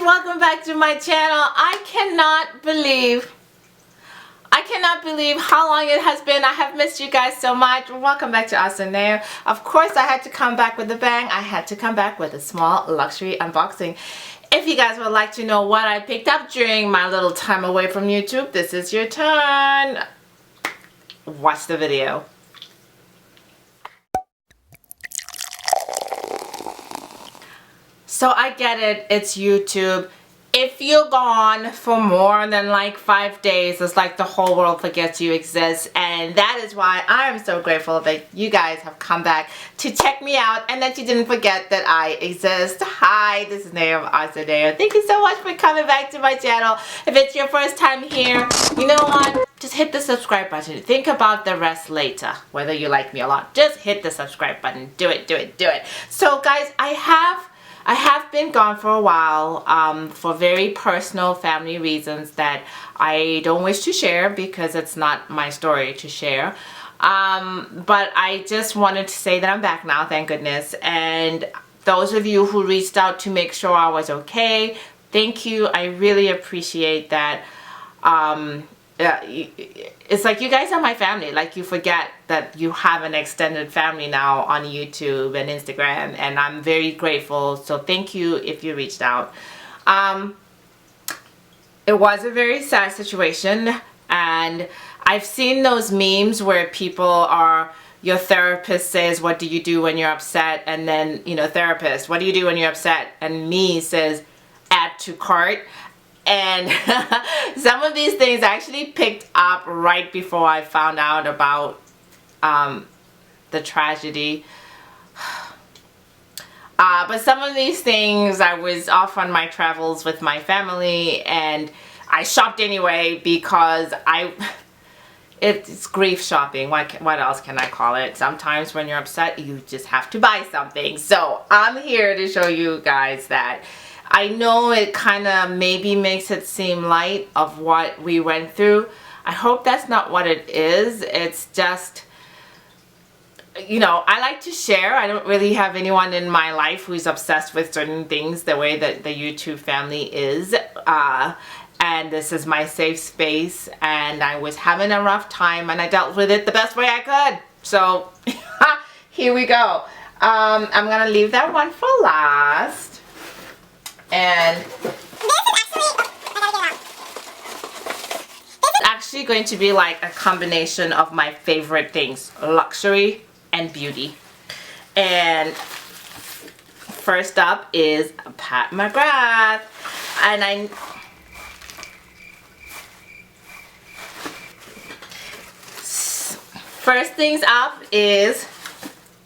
welcome back to my channel. I cannot believe how long it has been. I have missed you guys so much. Welcome back to AhhhSoNeo. Of course, I had to come back with a bang. I had to come back with a small luxury unboxing. If you guys would like to know what I picked up during my little time away from YouTube, this is your turn. Watch the video. So I get it, it's YouTube. If you're gone for more than like 5 days, it's like the whole world forgets you exist. And that is why I am so grateful that you guys have come back to check me out and that you didn't forget that I exist. Hi, this is Neo of AhhhSoNeo. Thank you so much for coming back to my channel. If it's your first time here, you know what? Just hit the subscribe button. Think about the rest later, whether you like me or not. Just hit the subscribe button. Do it, do it, do it. So guys, I have been gone for a while for very personal family reasons that I don't wish to share because it's not my story to share. But I just wanted to say that I'm back now, thank goodness. And those of you who reached out to make sure I was okay, thank you. I really appreciate that. It's like you guys are my family. Like, you forget that you have an extended family now on YouTube and Instagram, and I'm very grateful. So thank you if you reached out. It was a very sad situation, and I've seen those memes where people are, your therapist says, what do you do when you're upset? And then, you know, therapist, what do you do when you're upset? And me says, add to cart. And some of these things I actually picked up right before I found out about the tragedy. But some of these things, I was off on my travels with my family and I shopped anyway because it's grief shopping. What else can I call it? Sometimes when you're upset, you just have to buy something. So I'm here to show you guys that. I know it kind of maybe makes it seem light of what we went through. I hope that's not what it is. It's just, you know, I like to share. I don't really have anyone in my life who's obsessed with certain things the way that the YouTube family is. And this is my safe space, and I was having a rough time and I dealt with it the best way I could. So here we go. I'm going to leave that one for last. And it's actually going to be like a combination of my favorite things, luxury and beauty. And first up is Pat McGrath. And first things up is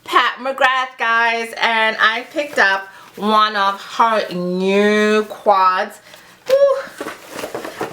Pat McGrath, guys, and I picked up one of her new quads. Ooh.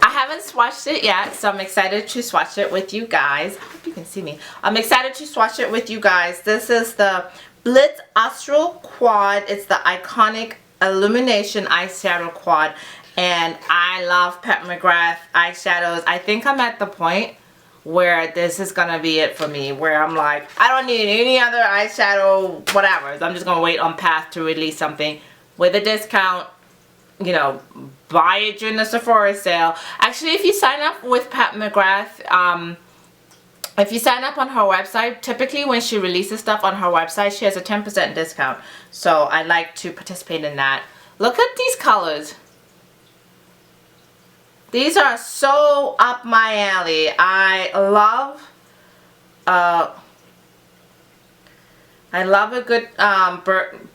I haven't swatched it yet, so I'm excited to swatch it with you guys. I hope you can see me. I'm excited to swatch it with you guys. This is the Blitz Astral Quad. It's the iconic illumination eyeshadow quad, and I love Pat McGrath eyeshadows. I think I'm at the point where this is gonna be it for me, where I'm like, I don't need any other eyeshadow, whatever. So I'm just gonna wait on Path to release something with a discount, you know, buy it during the Sephora sale. Actually, if you sign up with Pat McGrath, if you sign up on her website, typically when she releases stuff on her website, she has a 10% discount. So I like to participate in that. Look at these colors. These are so up my alley. I love a good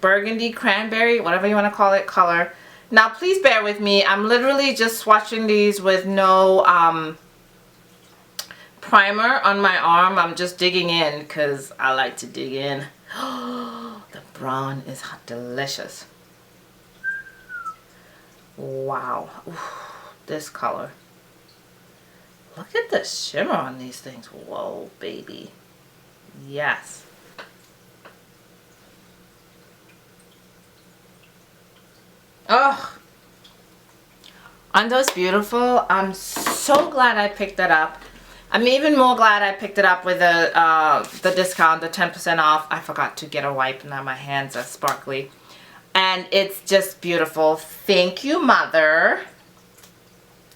burgundy cranberry, whatever you want to call it, color. Now please bear with me. I'm literally just swatching these with no primer on my arm. I'm just digging in because I like to dig in. The brown is delicious. Wow. Oof. This color. Look at the shimmer on these things. Whoa, baby. Yes. Oh, aren't those beautiful? I'm so glad I picked that up. I'm even more glad I picked it up with the discount, the 10% off. I forgot to get a wipe. Now my hands are sparkly. and it's just beautiful. Thank you, Mother.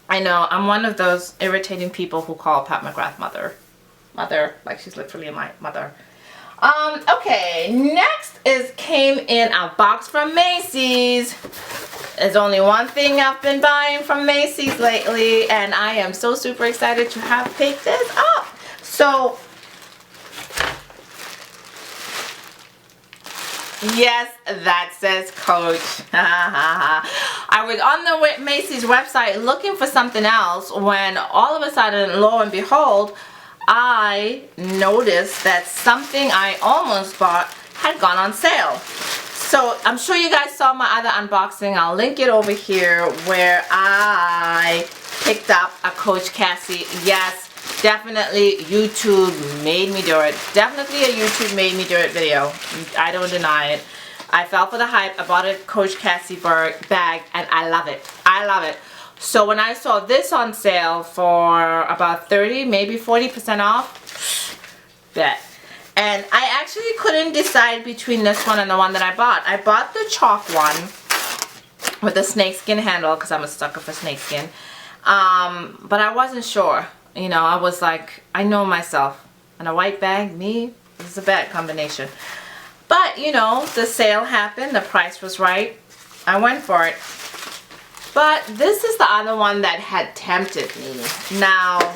I know, I'm one of those irritating people who call Pat McGrath Mother. Mother, like she's literally my mother. Okay, next came in a box from Macy's. There's only one thing I've been buying from Macy's lately, and I am so super excited to have picked this up. So, yes, that says Coach. I was on the Macy's website looking for something else when all of a sudden, lo and behold, I noticed that something I almost bought had gone on sale. So I'm sure you guys saw my other unboxing. I'll link it over here where I picked up a Coach Cassie. Yes, definitely YouTube made me do it. Definitely a YouTube made me do it video. I don't deny it. I fell for the hype. I bought a Coach Cassie bag and I love it. I love it. So when I saw this on sale for about 30, maybe 40% off, bet. And I actually couldn't decide between this one and the one that I bought. I bought the chalk one with the snakeskin handle because I'm a sucker for snakeskin. But I wasn't sure. You know, I was like, I know myself. And a white bag, me, this is a bad combination. But, you know, the sale happened. The price was right. I went for it. But this is the other one that had tempted me. Now,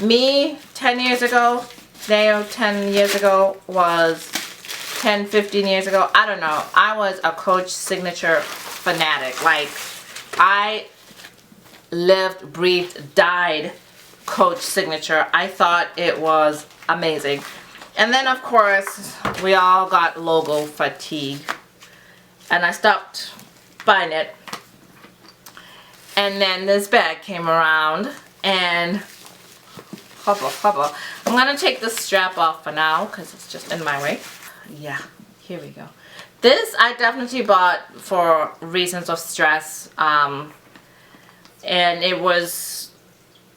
me 10 years ago, Neo 10 years ago was 10, 15 years ago. I don't know. I was a Coach signature fanatic. Like, I lived, breathed, died Coach signature. I thought it was amazing. And then, of course, we all got logo fatigue. And I stopped buying it. And then this bag came around and hubba. I'm gonna take the strap off for now because it's just in my way. Yeah, here we go. This I definitely bought for reasons of stress. And it was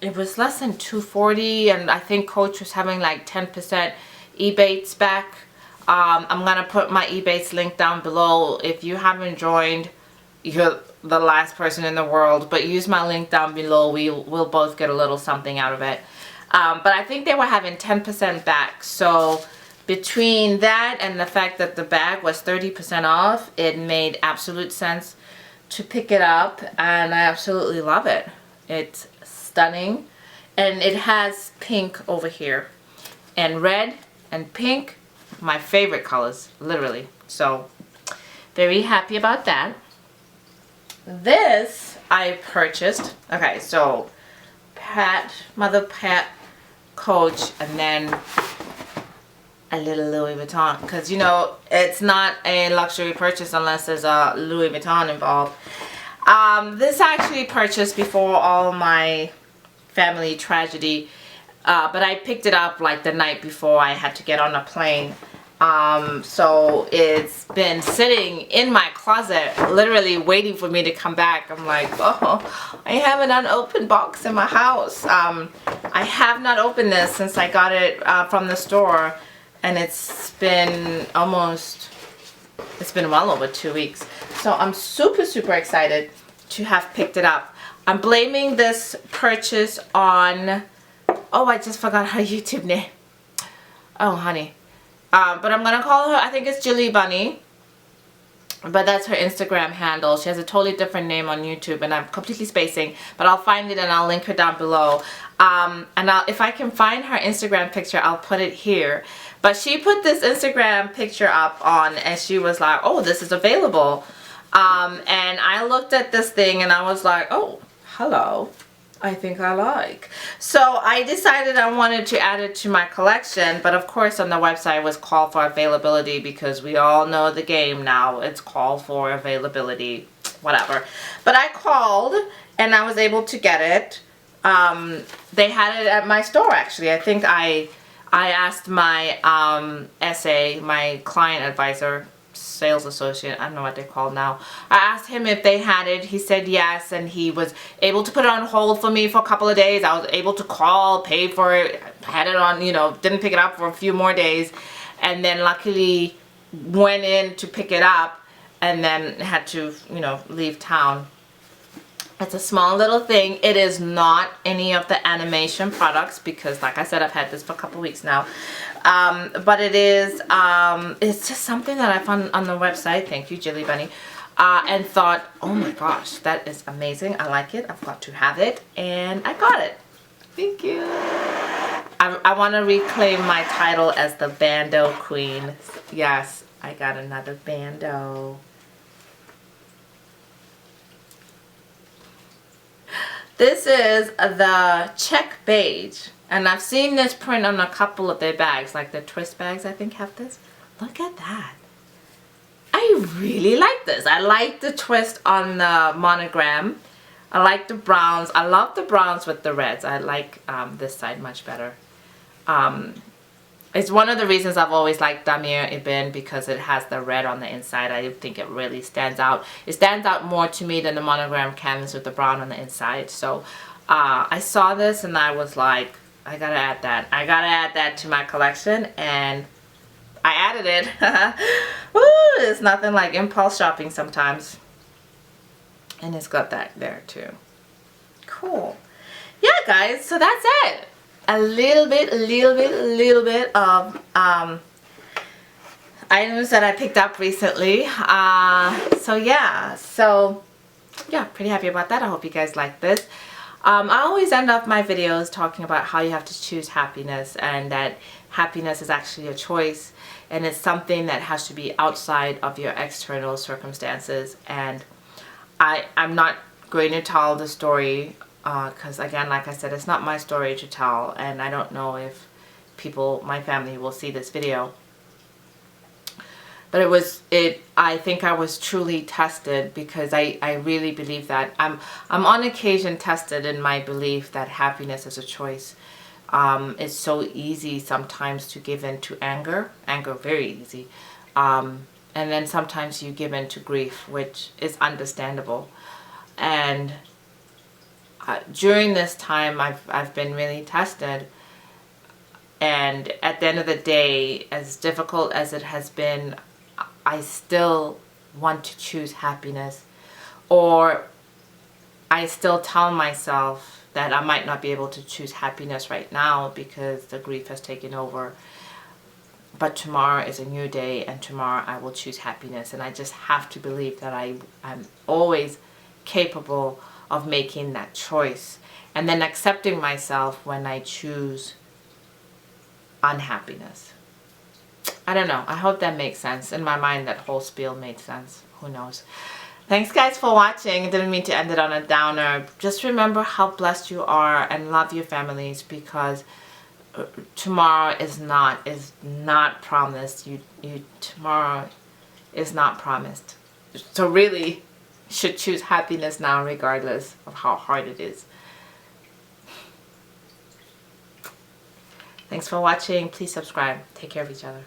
less than $240, and I think Coach was having like 10% ebates back. I'm gonna put my ebates link down below. If you haven't joined, you're the last person in the world, but use my link down below. We'll both get a little something out of it. But I think they were having 10% back. So between that and the fact that the bag was 30% off, it made absolute sense to pick it up, and I absolutely love it. It's stunning, and it has pink over here, and red and pink, my favorite colors, literally. So very happy about that. This I purchased. Okay, so Mother Pat, Coach, and then a little Louis Vuitton, because you know it's not a luxury purchase unless there's a Louis Vuitton involved. This I actually purchased before all my family tragedy, but I picked it up like the night before I had to get on a plane. So it's been sitting in my closet literally waiting for me to come back. I'm like, oh, I have an unopened box in my house. I have not opened this since I got it from the store, and it's been well over 2 weeks. So I'm super excited to have picked it up. I'm blaming this purchase on, oh, I just forgot her YouTube name. Oh, honey. But I'm going to call her, I think it's Julie Bunny. But that's her Instagram handle. She has a totally different name on YouTube, and I'm completely spacing. But I'll find it and I'll link her down below. And if I can find her Instagram picture, I'll put it here. But she put this Instagram picture up on, and she was like, oh, this is available. And I looked at this thing and I was like, oh, hello. I think I like. So I decided I wanted to add it to my collection, but of course on the website was call for availability, because we all know the game now. It's call for availability, whatever. But I called and I was able to get it. They had it at my store actually. I think I asked my SA, my client advisor, sales associate, I don't know what they're called now. I asked him if they had it. He said yes, and he was able to put it on hold for me for a couple of days. I was able to call, pay for it, had it on, you know, didn't pick it up for a few more days, and then luckily went in to pick it up, and then had to, you know, leave town. It's a small little thing. It is not any of the animation products because, like I said, I've had this for a couple weeks now. But it is, it's just something that I found on the website. Thank you, Jilly Bunny. And thought, oh my gosh, that is amazing. I like it. I've got to have it. And I got it. Thank you. I want to reclaim my title as the Bando Queen. Yes, I got another bando. This is the check beige, and I've seen this print on a couple of their bags, like the twist bags I think have this. Look at that. I really like this. I like the twist on the monogram. I like the browns. I love the browns with the reds. I like this side much better. It's one of the reasons I've always liked Damier Ebene, because it has the red on the inside. I think it really stands out. It stands out more to me than the monogram canvas with the brown on the inside. So I saw this and I was like, I gotta add that. I gotta add that to my collection, and I added it. Woo, it's nothing like impulse shopping sometimes. And it's got that there too. Cool. Yeah, guys, so that's it. A little bit of items that I picked up recently. So yeah, pretty happy about that. I hope you guys like this. I always end up my videos talking about how you have to choose happiness, and that happiness is actually a choice, and it's something that has to be outside of your external circumstances. And I'm not going to tell the story because, again, like I said, it's not my story to tell, and I don't know if people, my family, will see this video. But I think I was truly tested, because I really believe that I'm on occasion tested in my belief that happiness is a choice. It's so easy sometimes to give in to anger, very easy, and then sometimes you give in to grief, which is understandable. And during this time I've been really tested, and at the end of the day, as difficult as it has been, I still want to choose happiness, or I still tell myself that I might not be able to choose happiness right now because the grief has taken over. But tomorrow is a new day, and tomorrow I will choose happiness. And I just have to believe that I'm always capable of making that choice, and then accepting myself when I choose unhappiness. I don't know. I hope that makes sense. In my mind, that whole spiel made sense. Who knows? Thanks, guys, for watching. I didn't mean to end it on a downer. Just remember how blessed you are, and love your families, because tomorrow is not promised. Tomorrow is not promised. So really, should choose happiness now, regardless of how hard it is. Thanks for watching. Please subscribe. Take care of each other.